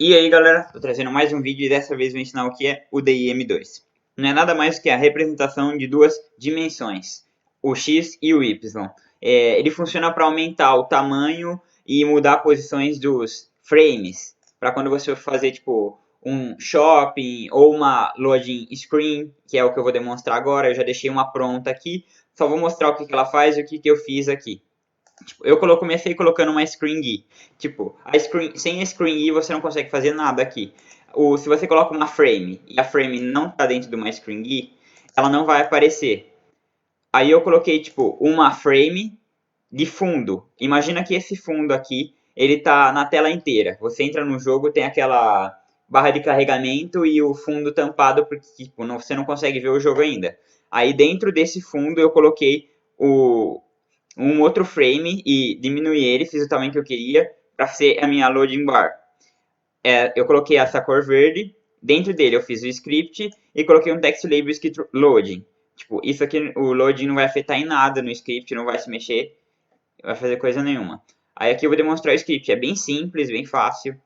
E aí galera, tô trazendo mais um vídeo e dessa vez vou ensinar o que é o DIM2. Não é nada mais que a representação de duas dimensões, o X e o Y. Ele funciona para aumentar o tamanho e mudar posições dos frames, para quando você for fazer tipo um shopping ou uma loading screen, que é o que eu vou demonstrar agora. Eu já deixei uma pronta aqui, só vou mostrar o que ela faz e o que eu fiz aqui. Tipo, eu comecei colocando uma screen GUI. Tipo, sem a screen GUI você não consegue fazer nada aqui. Se você coloca uma frame e a frame não está dentro de uma screen GUI, ela não vai aparecer. Aí eu coloquei tipo uma frame de fundo. Imagina que esse fundo aqui, ele tá na tela inteira. Você entra no jogo, tem aquela barra de carregamento e o fundo tampado porque tipo, você não consegue ver o jogo ainda. Aí dentro desse fundo eu coloquei um outro frame e diminuí ele, fiz o tamanho que eu queria para ser a minha loading bar. Eu coloquei essa cor verde, dentro dele eu fiz o script e coloquei um text label escrito loading. Tipo, isso aqui, o loading não vai afetar em nada no script, não vai se mexer, não vai fazer coisa nenhuma. Aí aqui eu vou demonstrar o script, é bem simples, bem fácil.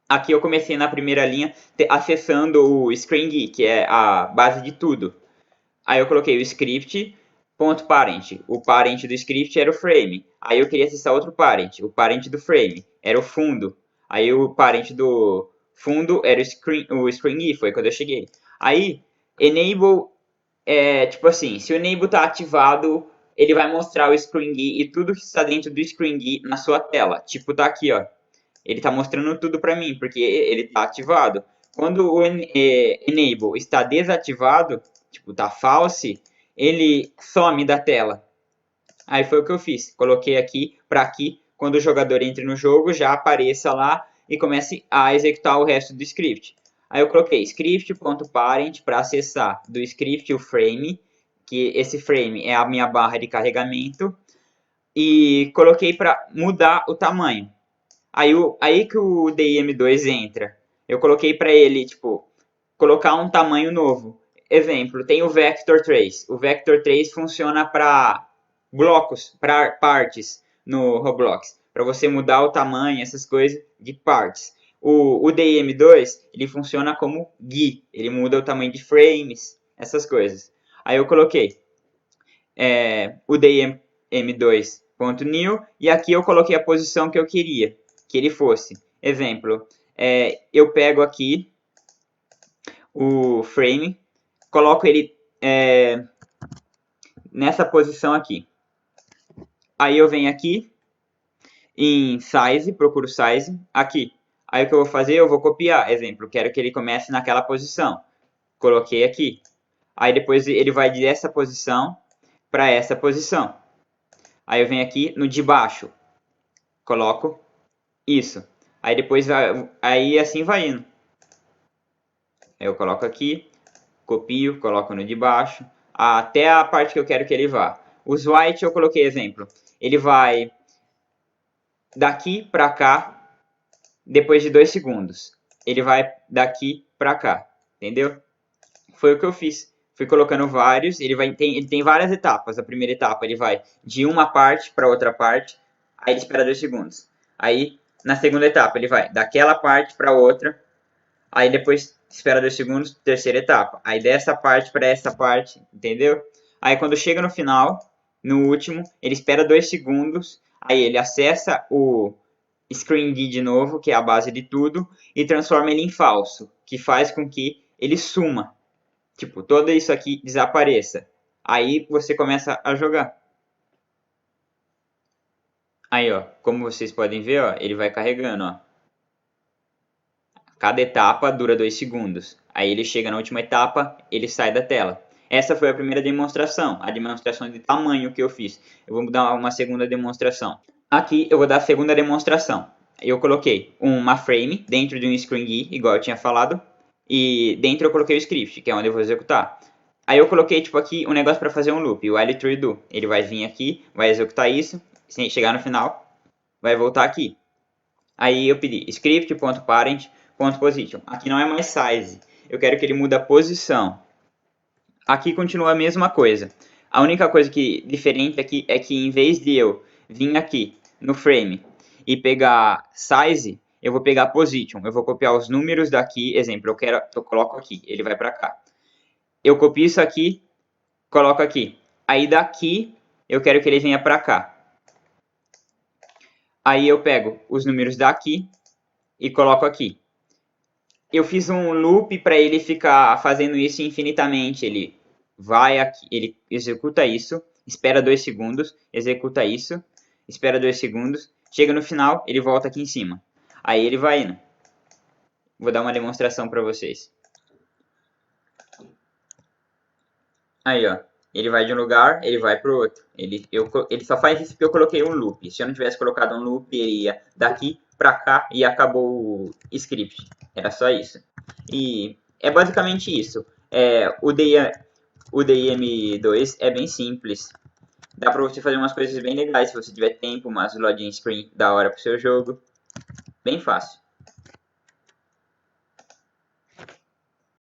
Aqui eu comecei na primeira linha acessando o string, que é a base de tudo. Aí eu coloquei o script, ponto parent. O parent do script era o frame. Aí eu queria acessar outro parent. O parent do frame era o fundo. Aí o parent do fundo era o string, foi quando eu cheguei. Aí, enable, tipo assim, se o enable está ativado, ele vai mostrar o string e tudo que está dentro do string na sua tela. Tipo, tá aqui, ó. Ele está mostrando tudo para mim, porque ele está ativado. Quando o enable está desativado, tipo, tá false, ele some da tela. Aí foi o que eu fiz. Coloquei aqui para aqui, quando o jogador entre no jogo, já apareça lá e comece a executar o resto do script. Aí eu coloquei script.parent para acessar do script o frame, que esse frame é a minha barra de carregamento, e coloquei para mudar o tamanho. Aí que o DIM2 entra. Eu coloquei para ele, tipo, colocar um tamanho novo. Exemplo, tem o Vector 3. O Vector 3 funciona para blocos, para partes no Roblox. Para você mudar o tamanho, essas coisas de partes. O DIM2, ele funciona como GUI. Ele muda o tamanho de frames, essas coisas. Aí eu coloquei o DIM2.new e aqui eu coloquei a posição que eu queria que ele fosse. Exemplo, eu pego aqui o frame, coloco ele nessa posição aqui. Aí eu venho aqui em size, procuro size, aqui. Aí o que eu vou fazer? Eu vou copiar. Exemplo, quero que ele comece naquela posição. Coloquei aqui. Aí depois ele vai dessa posição para essa posição. Aí eu venho aqui no de baixo. Coloco isso. Aí depois aí assim vai indo. Eu coloco aqui, copio, coloco no de baixo, até a parte que eu quero que ele vá. Os white eu coloquei exemplo. Ele vai daqui para cá depois de 2 segundos. Ele vai daqui para cá, entendeu? Foi o que eu fiz. Fui colocando vários, ele tem várias etapas. A primeira etapa ele vai de uma parte para outra parte, aí ele espera 2 segundos. Aí na segunda etapa ele vai daquela parte para outra, aí depois espera 2 segundos, terceira etapa. Aí dessa parte para essa parte, entendeu? Aí quando chega no final, no último, ele espera 2 segundos, aí ele acessa o screen de novo, que é a base de tudo, e transforma ele em falso, que faz com que ele suma. Tipo, todo isso aqui desapareça. Aí você começa a jogar. Aí, ó, como vocês podem ver, ó, ele vai carregando, ó. Cada etapa dura 2 segundos. Aí ele chega na última etapa, ele sai da tela. Essa foi a primeira demonstração, a demonstração de tamanho que eu fiz. Eu vou dar uma segunda demonstração. Aqui eu vou dar a segunda demonstração. Eu coloquei uma frame dentro de um screen GUI, igual eu tinha falado, e dentro eu coloquei o script, que é onde eu vou executar. Aí eu coloquei tipo aqui um negócio para fazer um loop, o while true do. Ele vai vir aqui, vai executar isso, sem chegar no final, vai voltar aqui. Aí eu pedi script.parent.position. Aqui não é mais size. Eu quero que ele mude a posição. Aqui continua a mesma coisa. A única coisa que diferente aqui é que em vez de eu vir aqui no frame e pegar size, eu vou pegar position, eu vou copiar os números daqui, exemplo, eu coloco aqui, ele vai para cá. Eu copio isso aqui, coloco aqui. Aí daqui, eu quero que ele venha para cá. Aí eu pego os números daqui e coloco aqui. Eu fiz um loop para ele ficar fazendo isso infinitamente. Ele vai aqui, ele executa isso, espera 2 segundos, executa isso, espera 2 segundos, chega no final, ele volta aqui em cima. Aí ele vai indo. Vou dar uma demonstração para vocês. Aí, ó. Ele vai de um lugar, ele vai pro outro. Ele só faz isso porque eu coloquei um loop. Se eu não tivesse colocado um loop, ele ia daqui pra cá e acabou o script. Era só isso. E é basicamente isso. O DIM2 é bem simples. Dá pra você fazer umas coisas bem legais se você tiver tempo, umas login screen da hora pro seu jogo. Bem fácil.